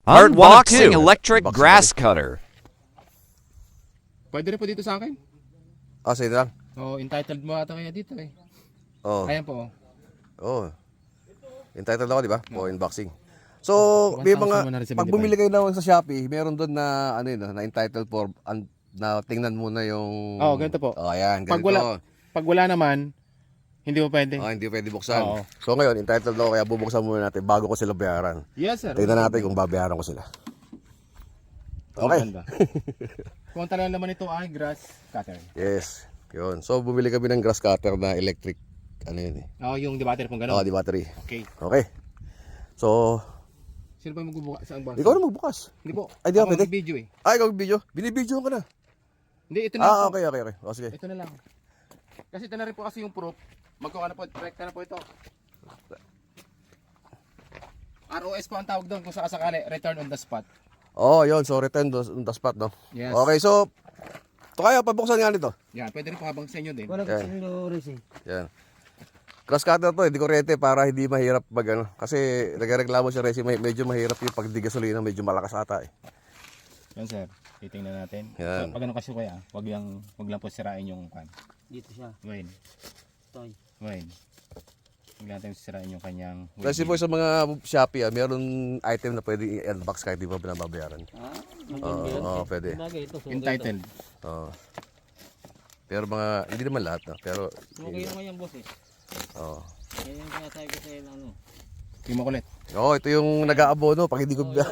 Unboxing electric grass cutter. Pwede rin po dito sa akin. Sige lang. Entitled mo ata kaya dito eh. Ayan po. Entitled ako, di ba? Unboxing. So, may 1,175. mga, pag bumili kayo na sa Shopee, meron doon na, na entitled for, na tingnan muna yung... Ganito po. Ayan, ganito. Pag wala naman, hindi mo pwede. Hindi pwede buksan. Oo. So ngayon, entitled ako, kaya bubuksan muna natin bago ko sila bayaran. Yes, sir. Tingnan natin kung babayaran ko sila. Okay. Kung ang talaga naman ito ay grass cutter. Yes. Yun. So, bumili kami ng grass cutter na electric. Ano yun eh? Yung di battery pong gano'n. Di battery. Okay. Okay. So, Sino pa yung magbubukas sa unboxing? ikaw na magbukas. Hindi po. Ay, di ako Ako pwede. mag-video eh. Ikaw video. Binibidyo ko na. Hindi, ito na po. Okay. Sige. Ito na lang. Kasi ito na rin po kasi yung proof. Magkuha na po, direkta na po ito. ROS po ang tawag doon kung sakasakali, return on the spot. Yun. So, return on the spot, no? Yes. Okay, so, ito kaya, pabuksan nga nito. Yan, pwede rin po habang sa inyo din. Wala Yan. kasi Loris eh. Yan. Grass cutter to, hindi kuryente para hindi mahirap pag ano. Kasi nagreklamo siya Resi, medyo mahirap yung pag di gasolina, medyo malakas ata eh. Yan sir, titingnan natin. Yan. Pag ano kasi kuya, wag lang po sirain yung kan. Dito siya. Wayne, Toy. Wayne. Huwag natin sirain yung kanyang Kasi po sa mga Shopee, meron item na pwede i-unbox kahit di pa binababayaran. Pwede. Bagay ito. entitled. Pero mga, hindi naman lahat, no? Pero, Okay yung ngayon boss eh. oh. Yung sinasabi ko sa'yo ano. Yung makulit. Ito yung nag-aabono pag hindi ko... ba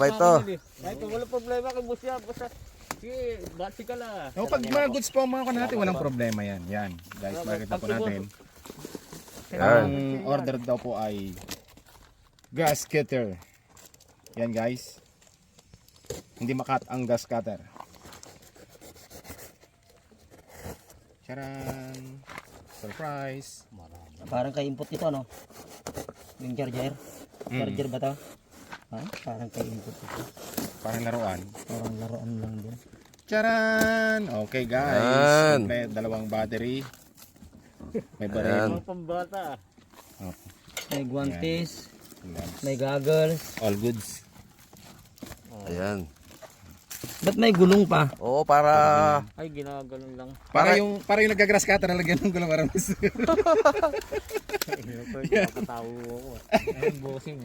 ito? Kahit wala problema kay boss yan. Basta, sige, bati ka lang. Pag mga goods po ang mga natin, walang problema yan. Yan, guys, makikita po natin. Ang order daw po ay gas cutter. Yan guys. Hindi makat ang gas cutter. Charan! Surprise! Parang kay input ito no? Yung charger. Charger ba to? Parang kay input ito. Parang laruan. Parang laruan lang din. Charan! Okay guys. Yan. May dalawang battery. May baril. Pambata. Oh. May guantes. Yan. May goggles. All goods. Ayan. Ba't may gulong pa? Para... Ay, ginaganon lang. Para yung nagagrass cutter na lagyan ng gulong aramis. Nakatawo ako. Ayun, bossing.